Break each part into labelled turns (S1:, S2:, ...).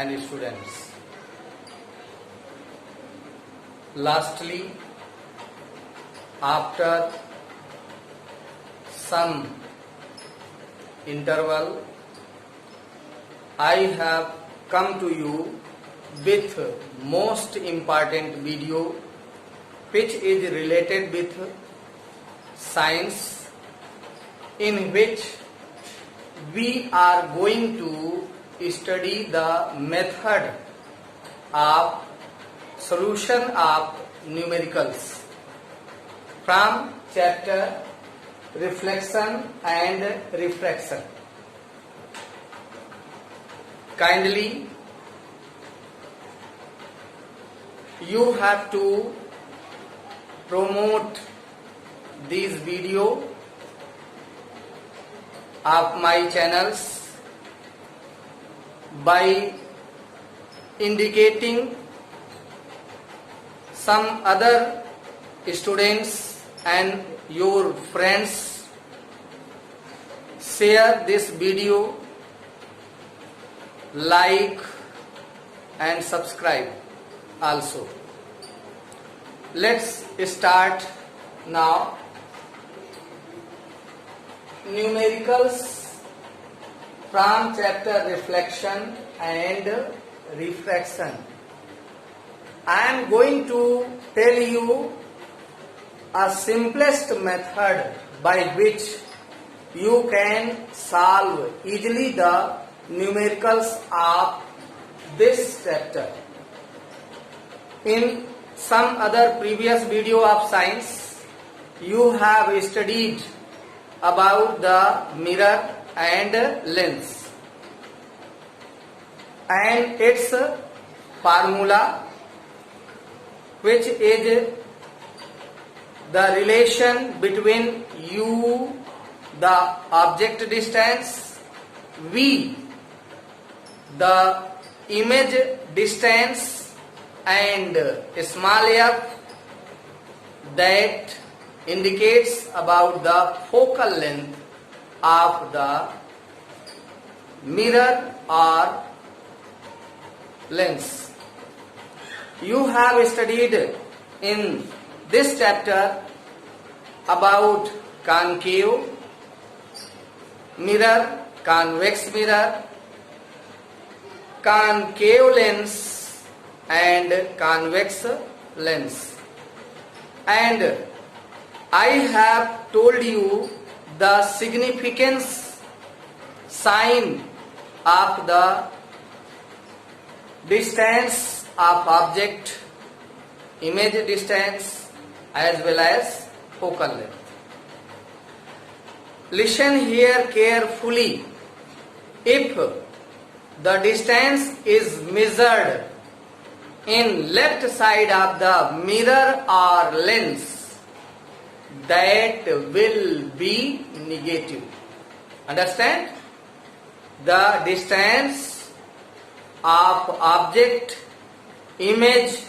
S1: and students. Lastly, after some interval, I have come to you with most important video which is related with science, in which we are going to study the method of solution of numericals from chapter reflection and refraction. Kindly, you have to promote this video of my channels by indicating some other students and your friends. Share this video, like and subscribe also. Let's start now. Numericals from chapter reflection and refraction. I am going to tell you a simplest method by which you can solve easily the numericals of this chapter. In some other previous video of science, you have studied about the mirror and lens and its formula, which is the relation between u, the object distance, v, the image distance, and small f, that indicates about the focal length of the mirror or lens. You have studied in this chapter about concave mirror, convex mirror, concave lens and convex lens, and I have told you the significance sign of the distance of object, image distance, as well as focal length. Listen here carefully. If the distance is measured in left side of the mirror or lens, that will be negative. Understand? The distance of object, image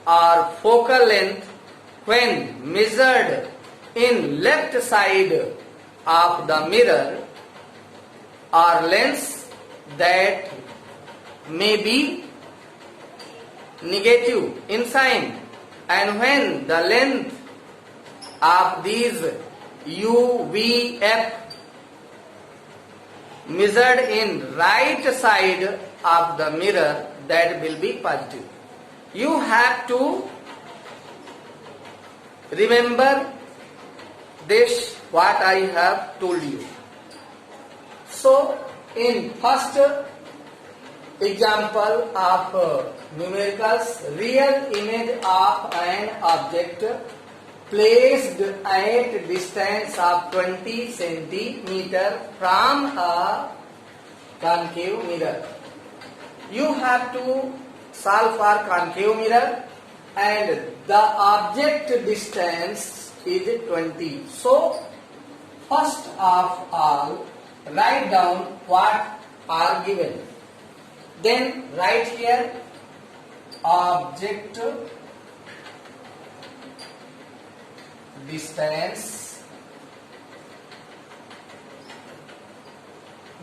S1: or focal length when measured in left side of the mirror or lens, that may be negative in sign, and when the length of these u, v, f measured in right side of the mirror, that will be positive. You have to remember this, what I have told you. So, in first example of numericals, real image of an object placed at distance of 20 centimeter from a concave mirror. You have to solve for concave mirror and the object distance is 20. So, first of all, write down what are given. Then write here object distance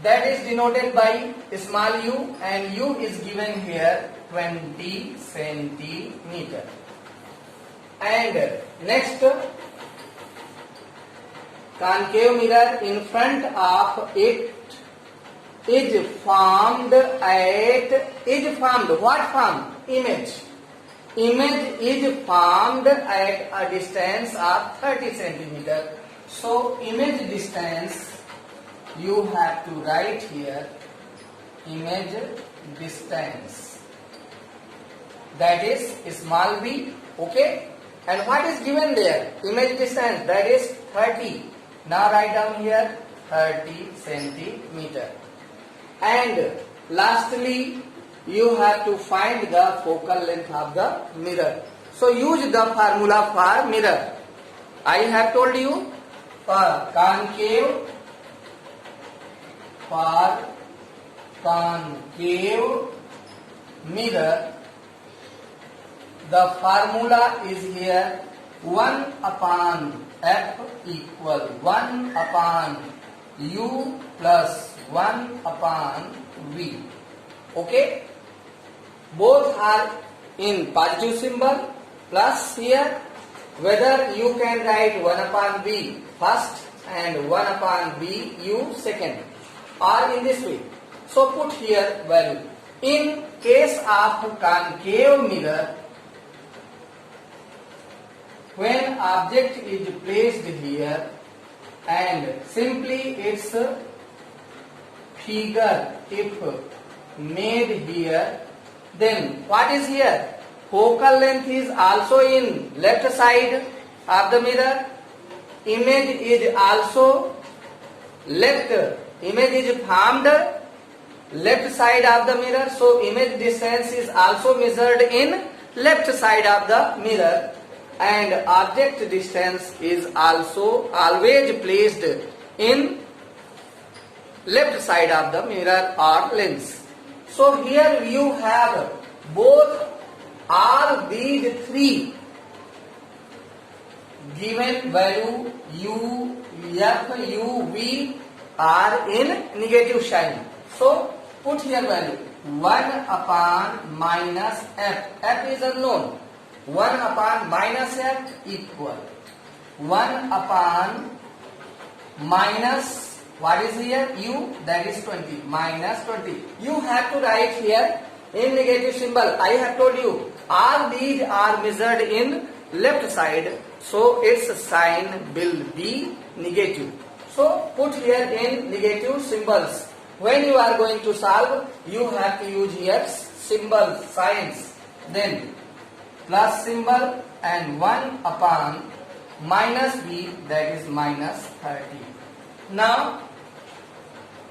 S1: that is denoted by small u, and u is given here 20 centimeter. And next, concave mirror in front of it is formed what formed? Image is formed at a distance of 30 centimeter. So image distance you have to write here, image distance, that is small b, okay? And what is given there? Image distance, that is 30. Now write down here 30 centimeter. And lastly, you have to find the focal length of the mirror. So use the formula for mirror. I have told you for concave mirror, the formula is here 1 upon f equal 1 upon u plus 1 upon v. Okay? Both are in positive symbol, plus here whether you can write 1 upon v first and 1 upon v u second, or in this way. So put here value. In case of concave mirror, when object is placed here and simply its figure if made here, then what is here? Focal length is also in left side of the mirror. Image is also left. Image is formed left side of the mirror. So image distance is also measured in left side of the mirror. And object distance is also always placed in left side of the mirror or lens. So here you have both all these three given value u, f, u, v are in negative sign. So put here value 1 upon minus f. F is unknown. 1 upon minus f equal 1 upon minus, what is here? U, that is 20, minus 20. You have to write here in negative symbol. I have told you all these are measured in left side, so its sign will be negative. So put here in negative symbols. When you are going to solve, you have to use here symbol signs. Then plus symbol and 1 upon minus v, that is minus 30. Now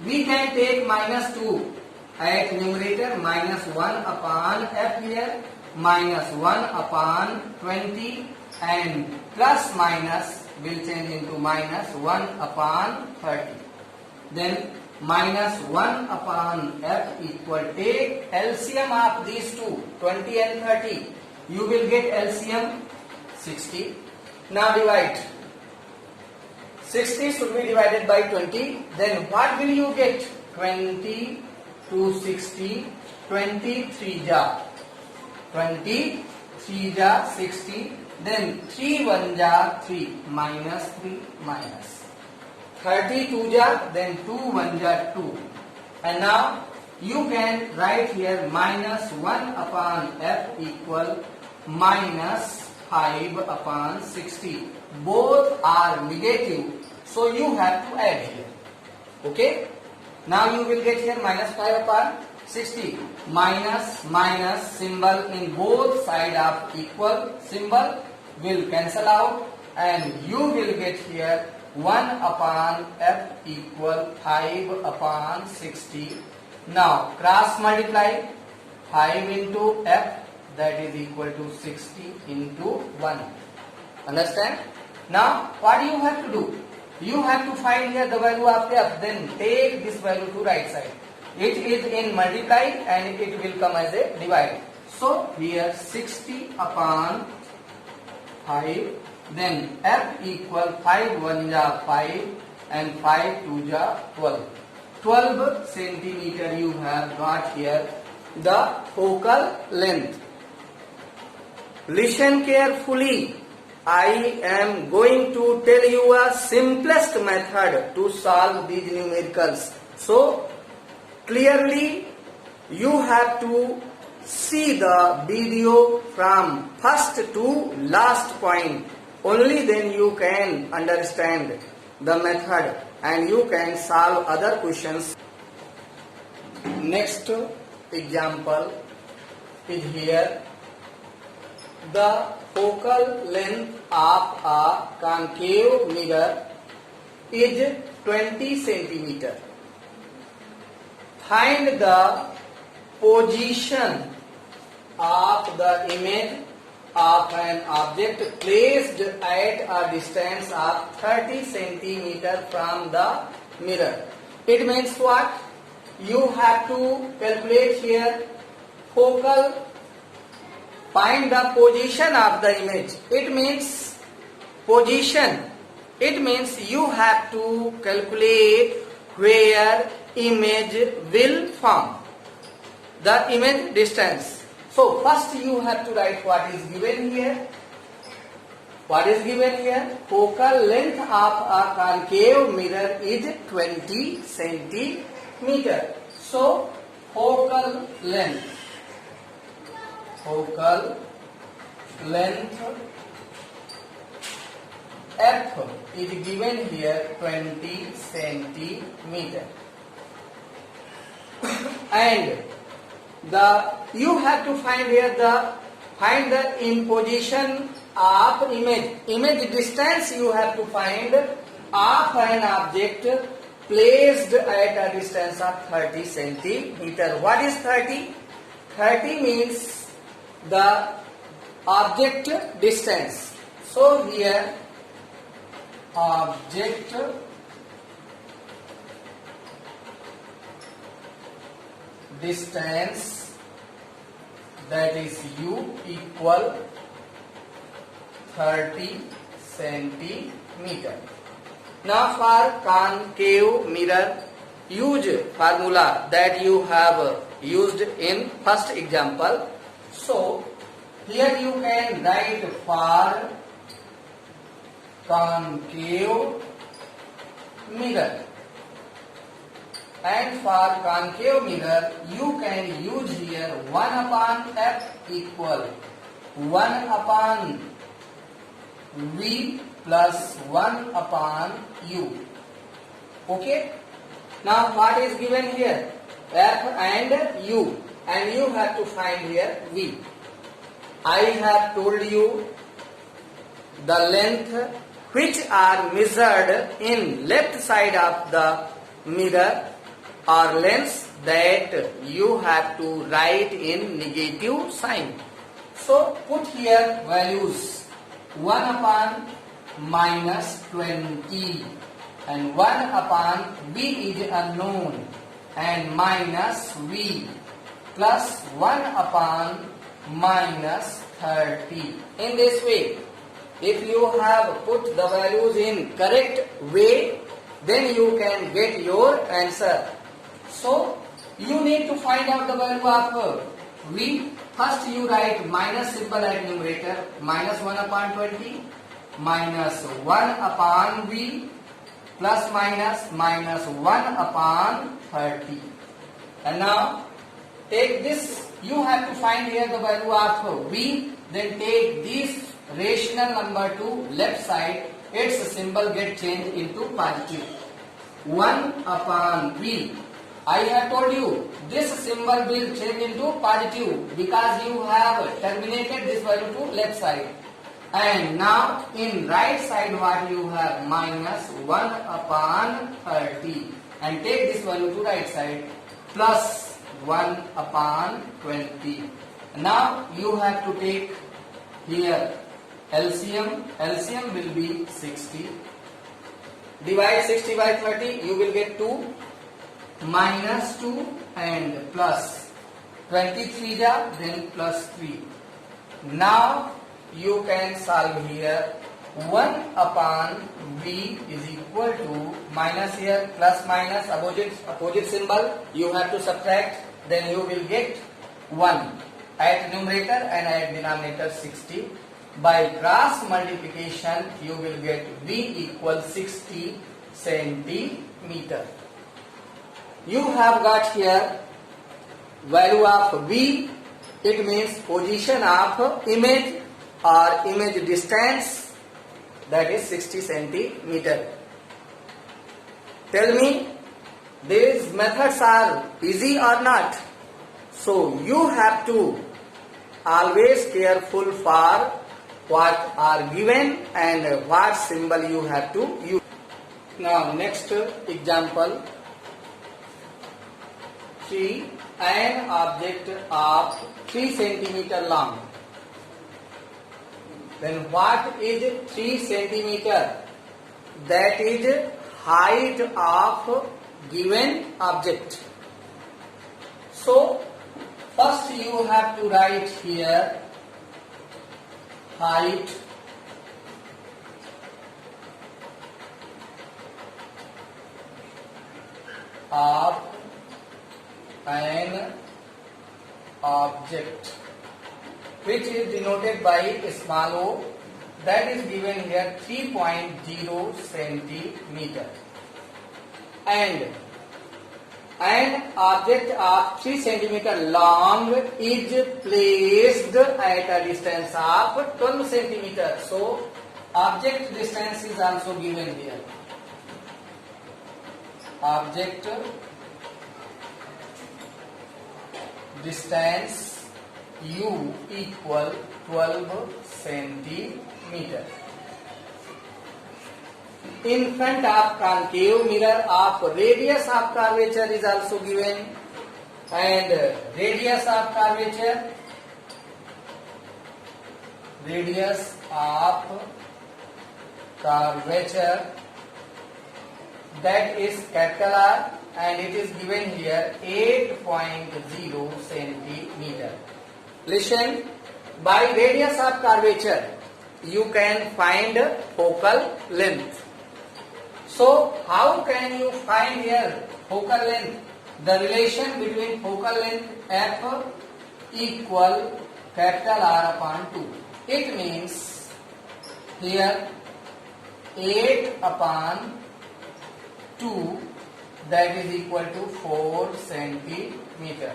S1: we can take minus 2 at numerator, minus 1 upon f here, minus 1 upon 20, and plus minus will change into minus 1 upon 30. Then minus 1 upon f equal, take LCM of these two, 20 and 30. You will get LCM 60. Now divide. 60 should be divided by 20. Then what will you get? 20 to 60. 23 ja. 23 ja 60. Then 3 1 ja 3. Minus 3 minus. 32 ja. Then 2 1 ja 2. And now you can write here minus 1 upon f equal minus 5 upon 60. Both are negative, so you have to add here. Okay? Now you will get here minus 5 upon 60. Minus minus symbol in both side of equal symbol will cancel out, and you will get here 1 upon f equal 5 upon 60. Now cross multiply 5 into f, that is equal to 60 into 1. Understand? Now what you have to do? You have to find here the value of f, then take this value to right side. It is in multiply and it will come as a divide. So here 60 upon 5, then f equal 5 1 ja 5 and 5 2 ja 12. 12 centimeter you have got here the focal length. Listen carefully. I am going to tell you a simplest method to solve these numericals. So clearly you have to see the video from first to last point. Only then you can understand the method and you can solve other questions. Next example is here. The focal length of a concave mirror is 20 centimeter. Find the position of the image of an object placed at a distance of 30 centimeter from the mirror. It means what? You have to calculate here focal. Find the position of the image. It means position. It means you have to calculate where image will form. The image distance. So first you have to write what is given here. What is given here? Focal length of a concave mirror is 20 centimeter. So focal length F is given here 20 centimeter. And you have to find here find the imposition of image distance. You have to find of an object placed at a distance of 30 centimeter. What is 30? 30 means the object distance. So here object distance, that is U, equal 30 centimeter. Now for concave mirror, use formula that you have used in first example. So here you can write for concave mirror, and for concave mirror you can use here 1 upon F equal 1 upon V plus 1 upon U. Okay. Now what is given here? F and U, and you have to find here V. I have told you the length which are measured in left side of the mirror or lens that you have to write in negative sign. So put here values 1 upon minus 20 and 1 upon V is unknown and minus V plus 1 upon minus 30. In this way, if you have put the values in correct way, then you can get your answer. So you need to find out the value of V. First you write minus symbol at numerator, minus 1 upon 20 minus 1 upon V plus minus 1 upon 30. And now take this, you have to find here the value of V, then take this rational number to left side, its symbol get changed into positive. 1 upon V. I have told you this symbol will change into positive because you have terminated this value to left side. And now in right side what you have? Minus 1 upon 30. And take this value to right side plus 1 upon 20. Now you have to take here LCM. LCM will be 60. Divide 60 by 30, you will get 2. Minus 2 and plus 23 then plus 3. Now you can solve here 1 upon V is equal to, minus here, plus minus, opposite symbol, you have to subtract, then you will get 1 at numerator and at denominator 60. By cross multiplication, you will get V equals 60 centimeter. You have got here value of V, it means position of image or image distance, that is 60 centimeter. Tell me, these methods are easy or not? So you have to always careful for what are given and what symbol you have to use. Now next example, see an object of 3 centimeter long. Then what is 3 centimeter? That is height of given object. So first you have to write here height of an object, which is denoted by small o, that is given here 3.0 centimeter, and an object of 3 centimeter long is placed at a distance of 12 centimeter. So object distance is also given here. Object distance U equal 12 centimeter. In front of concave mirror of radius of curvature is also given, and radius of curvature that is capital R, and it is given here 8.0 centimeter. Listen, by radius of curvature you can find focal length. So how can you find here focal length? The relation between focal length f equal capital R upon 2. It means here 8 upon 2, that is equal to 4 centimeter.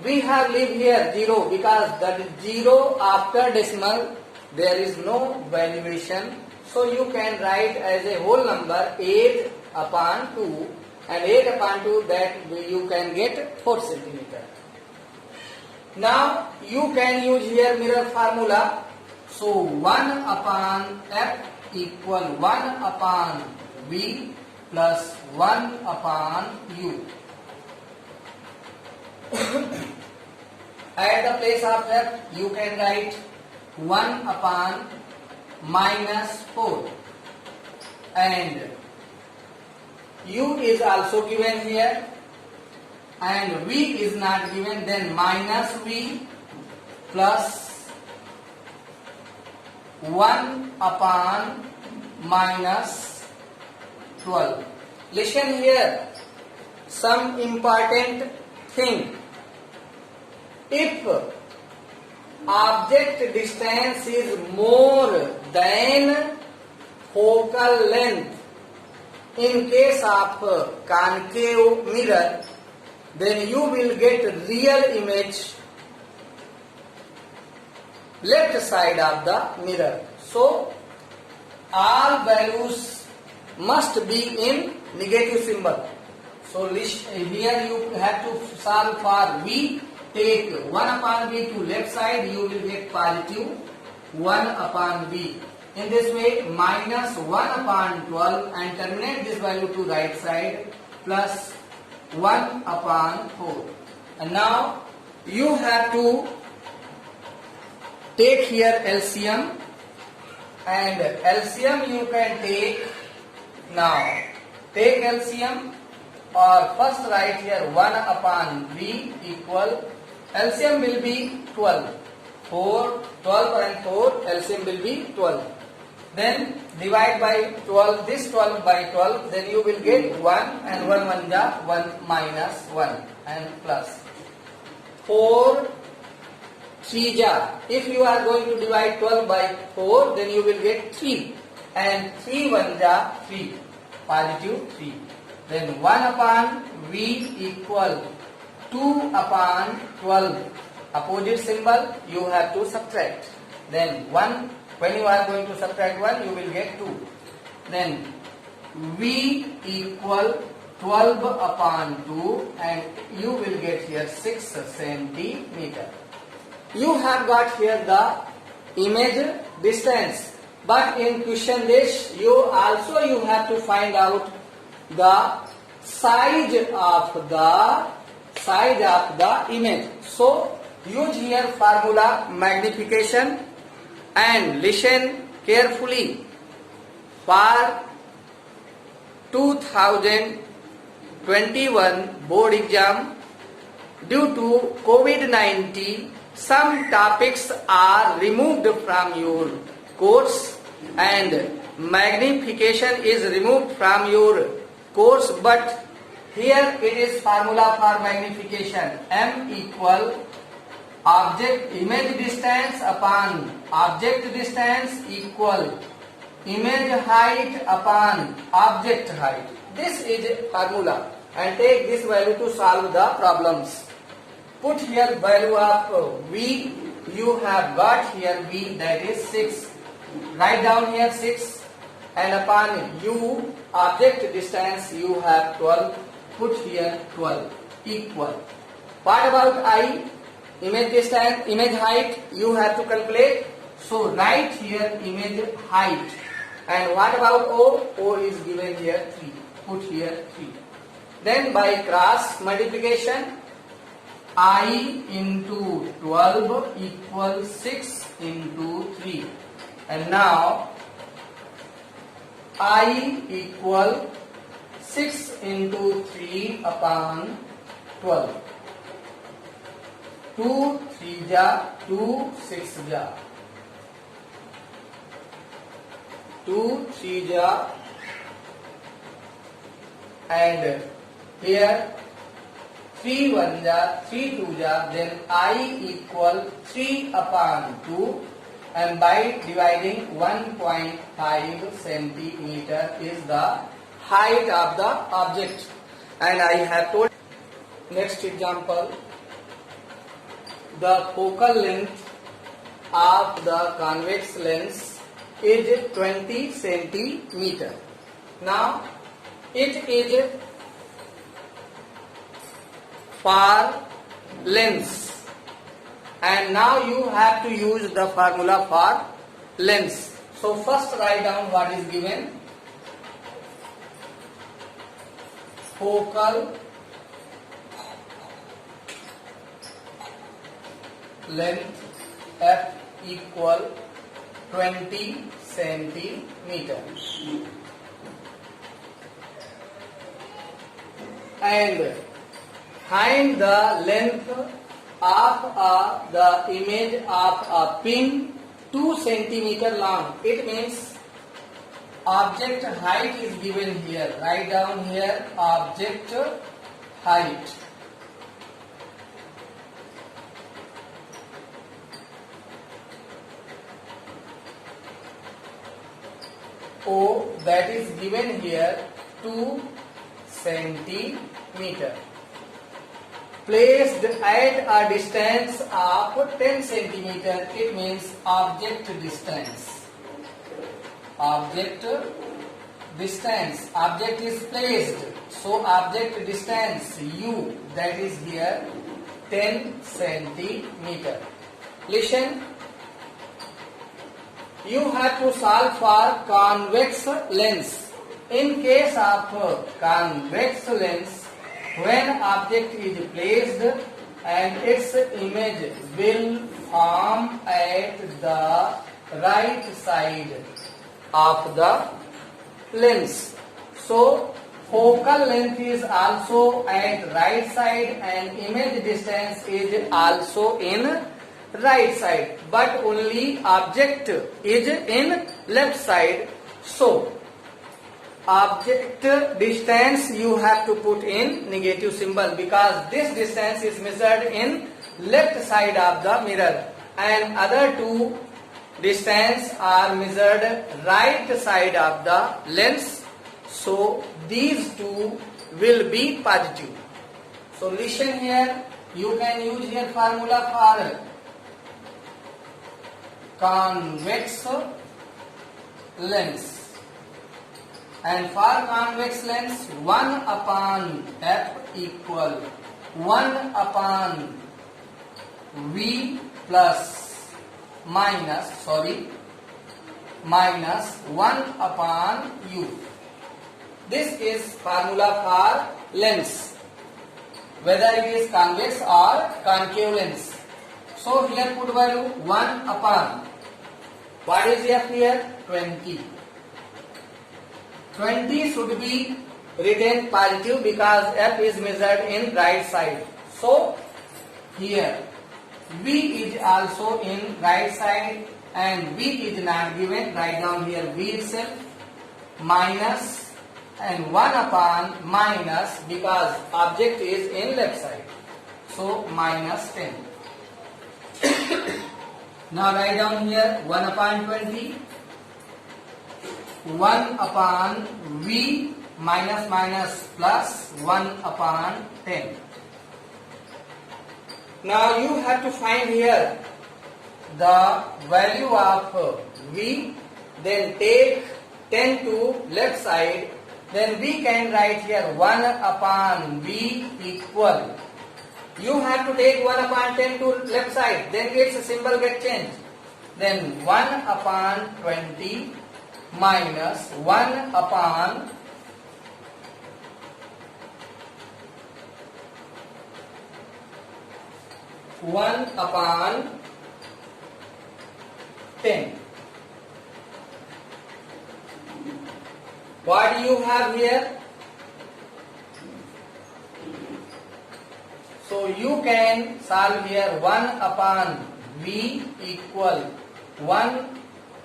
S1: We have leave here 0 because that is 0 after decimal, there is no valuation. So you can write as a whole number 8 upon 2, and 8 upon 2, that you can get 4 centimeter. Now you can use here mirror formula. So 1 upon f equal 1 upon v plus 1 upon u. At the place of f, you can write 1 upon minus 4, and u is also given here, and v is not given, then minus v plus 1 upon minus 12. Listen here, some important thing. If object distance is more than focal length, in case of concave mirror, then you will get real image left side of the mirror. So all values must be in negative symbol. So here you have to solve for v. Take 1 upon v to left side, you will get positive 1 upon v. In this way, minus 1 upon 12, and terminate this value to right side, plus 1 upon 4. And now you have to take here LCM, and LCM you can take. Now take LCM, or first write here 1 upon v equal, LCM will be 12. 12 and 4, LCM will be 12. Then divide by 12, this 12 by 12, then you will get 1 and 1 1 ja 1 minus 1 and plus 4 3 ja. If you are going to divide 12 by 4, then you will get 3 and 3 1 ja 3, positive 3. Then 1 upon V equal 2 upon 12. Opposite symbol you have to subtract. Then 1, when you are going to subtract 1, you will get 2. Then V equal 12 upon 2 and you will get here 6 centimeter. You have got here the image distance, but in question this you have to find out the size of the image. So use here formula magnification and listen carefully. For 2021 board exam, due to COVID-19, some topics are removed from your course and magnification is removed from your course, but here it is formula for magnification. M equal object image distance upon object distance equal image height upon object height. This is a formula and take this value to solve the problems. Put here value of V. You have got here V, that is 6. Write down here 6 and upon U object distance you have 12. Put here 12 equal. What about I? Image distance, image height you have to calculate. So write here image height. And what about O? O is given here 3. Put here 3. Then by cross multiplication, I into 12 equals 6 into 3. And now I equal 6 into 3 upon 12. 2 3 ja 2 6 ja 2 3 ja and here 3 1 ja 3 2 ja, then I equal 3 upon 2 and by dividing 1.5 centimeter is the height of the object. And I have told next example, the focal length of the convex lens is 20 centimeter. Now it is for lens and now you have to use the formula for lens. So first write down what is given. Focal length F equal 20 centimeter and find the length of the image of a pin 2 centimeter long. It means object height is given here. Write down here object height. O, that is given here 2 centimeter. Placed at a distance of 10 centimeter, it means object distance. Object distance. Object is placed. So object distance U, that is here 10 centimeter. Listen. You have to solve for convex lens. In case of convex lens, when object is placed and its image will form at the right side of the lens. So focal length is also at right side and image distance is also in right side, but only object is in left side. So object distance you have to put in negative symbol, because this distance is measured in left side of the mirror and other two distance are measured right side of the lens. So these two will be positive. So listen here, you can use here formula for convex lens. And for convex lens, 1 upon f equal 1 upon v plus minus 1 upon u. This is formula for lens, whether it is convex or concave lens. So here put value 1 upon, what is f here? 20. 20 should be written positive because f is measured in right side. So here v is also in right side and v is not given. Write down here v itself, minus and 1 upon minus because object is in left side. So minus 10. Now write down here 1 upon 20. 1 upon v minus minus plus 1 upon 10. Now you have to find here the value of v, then take 10 to left side, then we can write here 1 upon v equal, you have to take 1 upon 10 to left side, then its symbol get changed, then 1 upon 20 minus 1 upon 10. What do you have here? So you can solve here 1 upon v equal 1,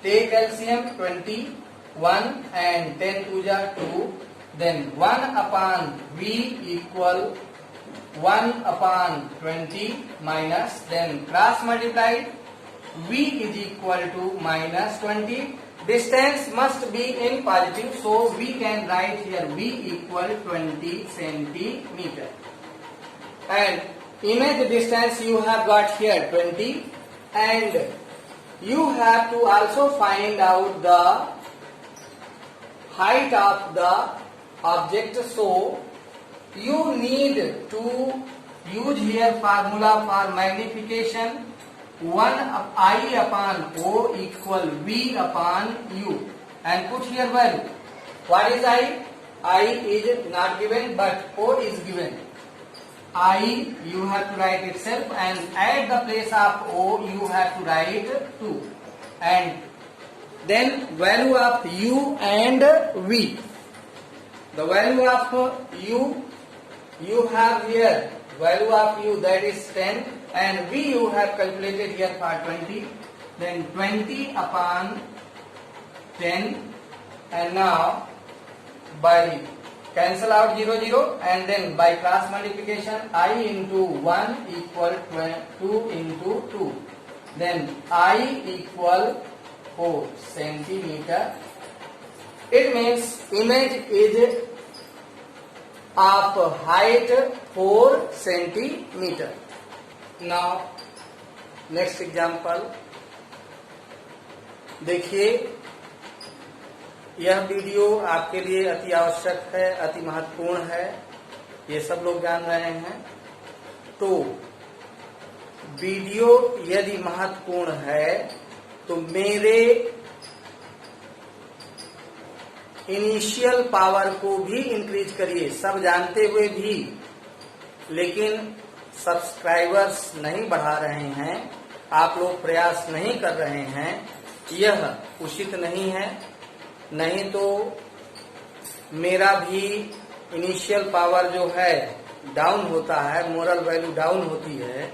S1: take LCM 20, 1 and 10 to the 2, then 1 upon v equal 1 upon 20 minus, then cross multiply, v is equal to minus 20. Distance must be in positive, so we can write here v equal 20 centimeter. And image distance you have got here 20, and you have to also find out the height of the object. So you need to use here formula for magnification, 1 I upon O equal V upon U, and put here value. What is I? I is not given but O is given. I you have to write itself, and at the place of O you have to write 2, and then value of U and V. The value of U, you have here value of U, that is 10, and V you have calculated here for 20, then 20 upon 10, and now by cancel out 0 0, and then by cross multiplication I into 1 equal 2 into 2, then I equal 4 centimeter. It means image is of height 4 centimeter. Now next example देखिए, यह video आपके लिए अति आवश्यक है, अति महत्वपूर्ण है, ये सब लोग जान रहे हैं। तो वीडियो यदि महत्वपूर्ण है तो मेरे इनिशियल पावर को भी इंक्रीज करिए, सब जानते हुए भी, लेकिन सब्सक्राइबर्स नहीं बढ़ा रहे हैं, आप लोग प्रयास नहीं कर रहे हैं, यह उचित नहीं है। नहीं तो मेरा भी इनिशियल पावर जो है डाउन होता है, मोरल वैल्यू डाउन होती है,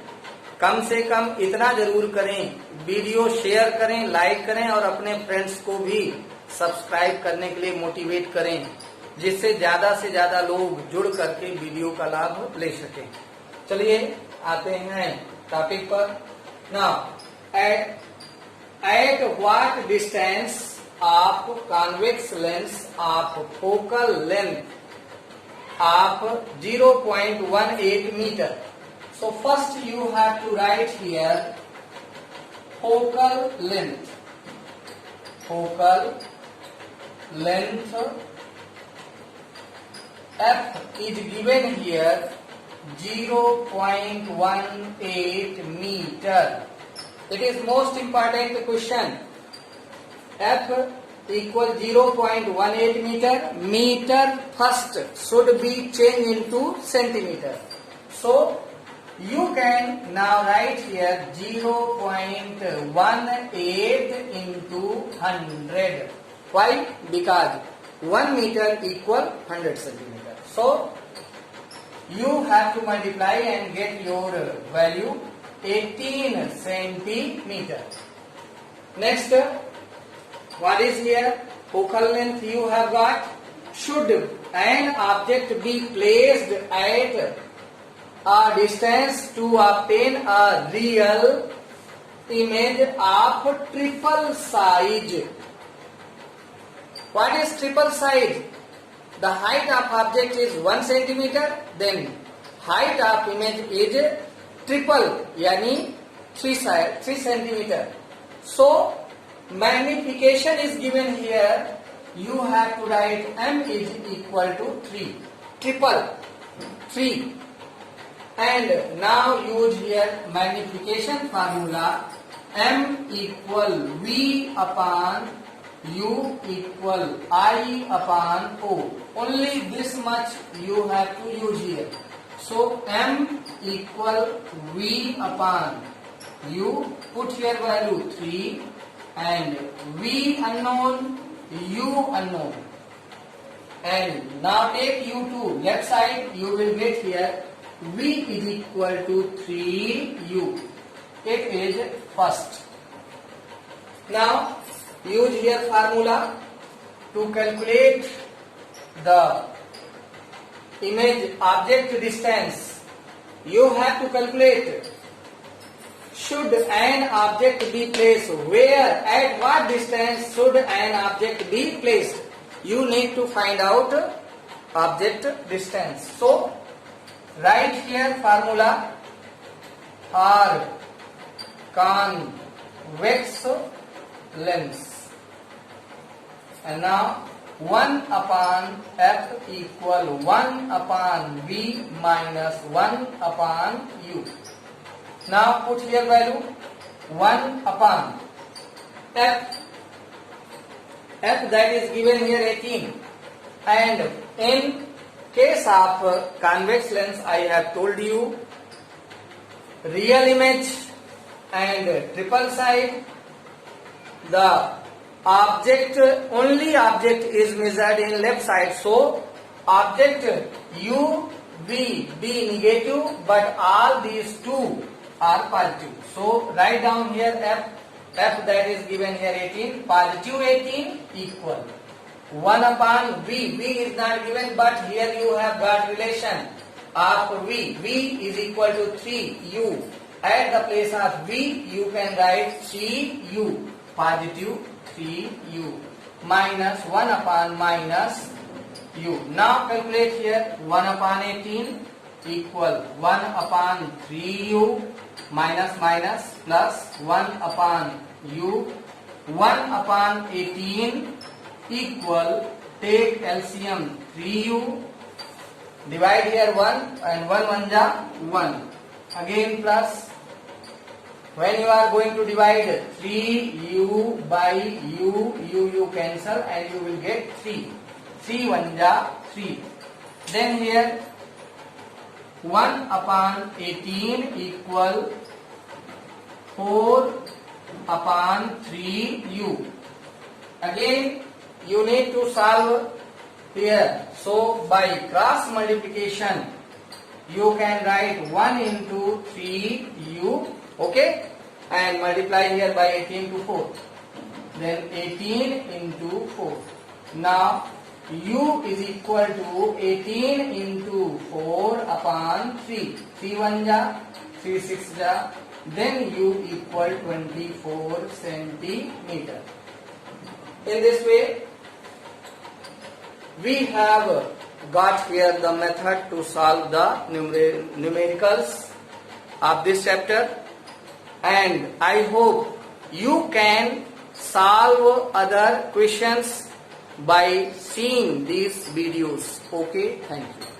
S1: कम से कम इतना जरूर करें, वीडियो शेयर करें, लाइक करें और अपने फ्रेंड्स को भी सब्सक्राइब करने के लिए मोटिवेट करें, जिससे ज्यादा से ज्यादा लोग जुड़ करके वीडियो का लाभ ले सकें। चलिए आते हैं टॉपिक पर। Now at what distance of convex lens of focal length of 0.18 meter. So first you have to write here focal length. Focal length F is given here 0.18 meter. It is most important question. F equal 0.18 meter. Meter first should be changed into centimeter. So you can now write here 0.18 into 100. Why? Because 1 meter equal 100 centimeter. So you have to multiply and get your value 18 centimeter. Next, what is here? Focal length you have got. Should an object be placed at a distance to obtain a real image of triple size? What is triple size? The height of object is 1 centimeter, then height of image is triple, yani 3 centimeter. So magnification is given here. You have to write m is equal to 3, triple 3. And now use here magnification formula. M equal V upon U equal I upon O. Only this much you have to use here. So M equal V upon U. Put here value 3 and V unknown, U unknown. And now take U to left side. You will get here V is equal to 3U. It is first. Now use here formula to calculate the image object distance. You have to calculate should an object be placed where, at what distance should an object be placed. You need to find out object distance. So write here formula R convex lens, and now 1 upon F equal 1 upon V minus 1 upon U. Now put here value 1 upon F. F that is given here 18, and in case of convex lens I have told you real image and triple side. The object, only object is measured in left side, so object U V be negative, but all these two are positive. So write down here F that is given here 18, positive 18 equal 1 upon V. V is not given, but here you have got relation of V. V is equal to 3U. At the place of V you can write 3U, positive 3U, minus 1 upon minus U. Now calculate here 1 upon 18 equal 1 upon 3U minus minus plus 1 upon U. 1 upon 18 equal, take LCM 3U, divide here 1 and 1 1 ja 1, again plus, when you are going to divide 3U by U cancel and you will get 3, 3 1 ja 3. Then here 1 upon 18 equal 4 upon 3U. Again you need to solve here. So by cross multiplication you can write 1 into 3u, okay, and multiply here by 18 to 4. Then 18 into 4. Now u is equal to 18 into 4 upon 3. 3 1 ja, 3 6 ja. Then u equal 24 centimeter. In this way, we have got here the method to solve the numericals of this chapter, and I hope you can solve other questions by seeing these videos. Okay, thank you.